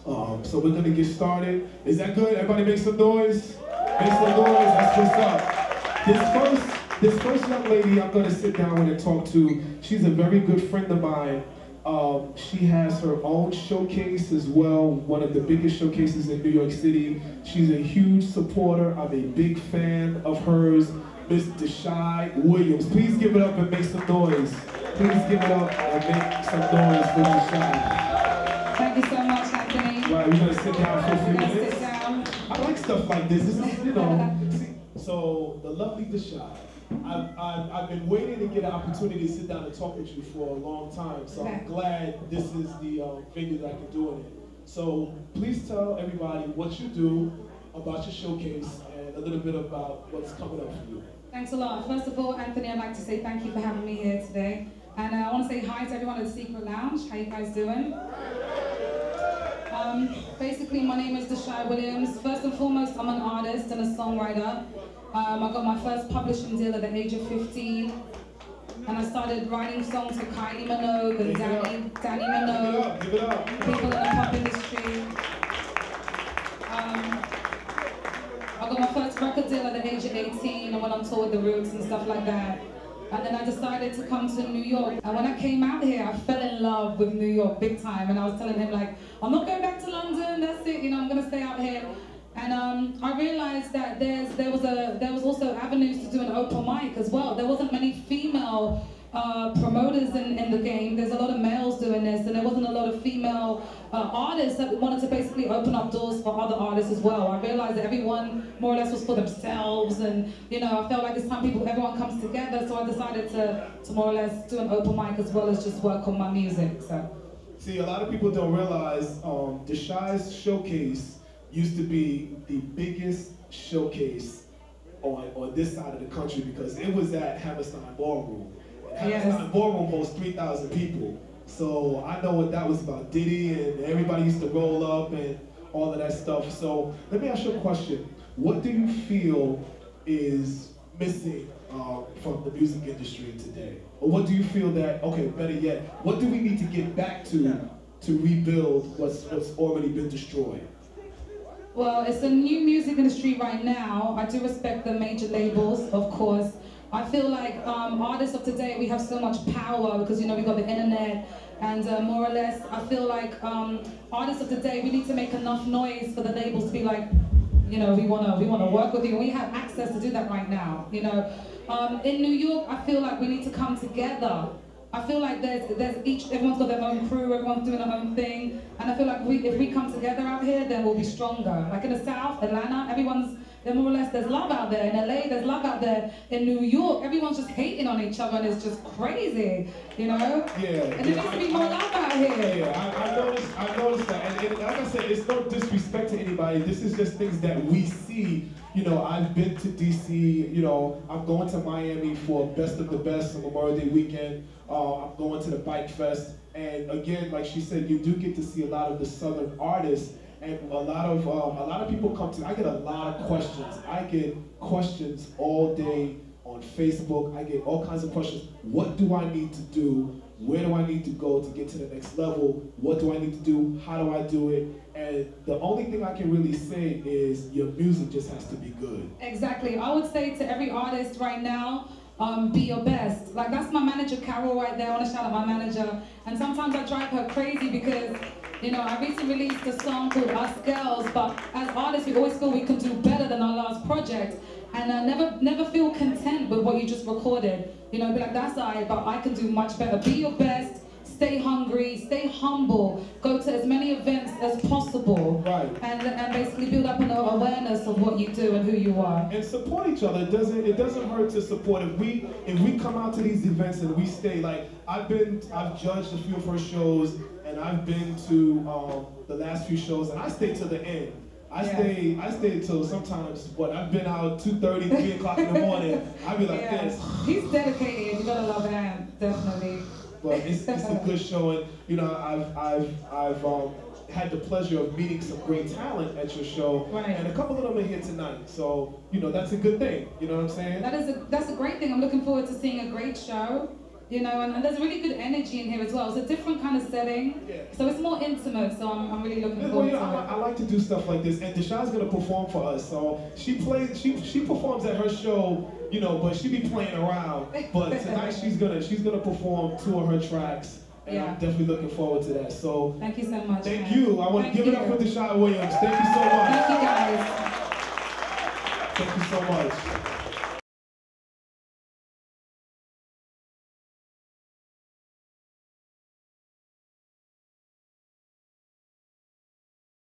So we're gonna get started. Is that good? Everybody make some noise? Make some noise, that's what's up. This first young lady I'm gonna sit down with and talk to, she's a very good friend of mine. She has her own showcase as well, one of the biggest showcases in New York City. She's a huge supporter. I'm a big fan of hers, Miss Deshai Williams. Please give it up and make some noise. Please give it up and make some noise for Deshai. Thank you so much, Anthony. Right, we're gonna sit down for a few We're gonna minutes. sit down. I like stuff like this. This is, you know. So the lovely Deshai. I've been waiting to get an opportunity to sit down and talk with you for a long time, so I'm glad this is the venue that I can do it in. So please tell everybody what you do, about your showcase, and a little bit about what's coming up for you. Thanks a lot. First of all, Anthony, I'd like to say thank you for having me here today. And I want to say hi to everyone at the Secret Lounge. How you guys doing? Basically, my name is Deshai Williams. First and foremost, I'm an artist and a songwriter. I got my first publishing deal at the age of 15, and I started writing songs for Kylie Minogue and Danny Minogue, Give it up. people in the pop industry. I got my first record deal at the age of 18 and went on tour with The Roots and stuff like that. And then I decided to come to New York. And when I came out here, I fell in love with New York big time. And I was telling him, like, I'm not going back to London, that's it, you know, I'm gonna stay out here. And I realized that there was also avenues to do an open mic as well. There wasn't many female promoters in the game. There's a lot of males doing this, and there wasn't a lot of female artists that wanted to basically open up doors for other artists as well. I realized that everyone more or less was for themselves, and you know, I felt like it's time everyone comes together. So I decided to more or less do an open mic as well as just work on my music. So. See, a lot of people don't realize Deshai's showcase used to be the biggest showcase on this side of the country because it was at Hammerstein Ballroom. And Hammerstein Ballroom hosts 3,000 people. So I know what that was about. Diddy and everybody used to roll up and all of that stuff. So let me ask you a question. What do you feel is missing from the music industry today? Or what do you feel that, okay, better yet, what do we need to get back to rebuild what's already been destroyed? Well, it's a new music industry right now. I do respect the major labels, of course. I feel like artists of today, we have so much power because, you know, we got the internet, and more or less, I feel like artists of today, we need to make enough noise for the labels to be like, you know, we wanna work with you, and we have access to do that right now. You know, in New York, I feel like we need to come together. I feel like everyone's got their own crew, everyone's doing their own thing, and I feel like if we come together out here, then we'll be stronger. Like in the South, Atlanta, there's more or less, there's love out there. In LA, there's love out there. In New York, everyone's just hating on each other, and it's just crazy, you know? Yeah. And there needs to be more love out here. Yeah, I noticed that, and like I said, it's no disrespect to anybody. This is just things that we see. You know, I've been to DC, you know, I'm going to Miami for Best of the Best on Memorial Day weekend. I'm going to the Bike Fest. And again, like she said, you do get to see a lot of the Southern artists, and a lot of people come to, I get a lot of questions. I get questions all day on Facebook. I get all kinds of questions. What do I need to do? Where do I need to go to get to the next level? What do I need to do? How do I do it? And the only thing I can really say is your music just has to be good. Exactly. I would say to every artist right now, be your best. Like, that's my manager, Carol, right there. I want to shout out my manager. And sometimes I drive her crazy because, you know, I recently released a song called Us Girls, but as artists, we always feel we can do better than our last project. And never feel content with what you just recorded. You know, be like, that's all right, but I can do much better. Be your best. Stay hungry, stay humble, go to as many events as possible, right? And basically build up an awareness of what you do and who you are. And support each other. It doesn't hurt to support. If we come out to these events and we stay, like I've judged a few of her shows, and I've been to the last few shows, and I stay to the end. I stay till sometimes, I've been out 2:30, 3 o'clock in the morning. I'd be like this. He's dedicated. You gotta love him, definitely. But it's a good show, and you know, I've had the pleasure of meeting some great talent at your show, and a couple of them are here tonight. So you know, that's a good thing. You know what I'm saying? That's a great thing. I'm looking forward to seeing a great show. You know, and there's really good energy in here as well. It's a different kind of setting, so it's more intimate. So I'm really looking forward to it. I like to do stuff like this, and Deshai's gonna perform for us. So she performs at her show, you know, but she be playing around. But tonight she's gonna perform 2 of her tracks, and I'm definitely looking forward to that. So thank you so much. Thank you. I want to give it up for Deshai Williams. Thank you so much. Thank you guys. Thank you so much.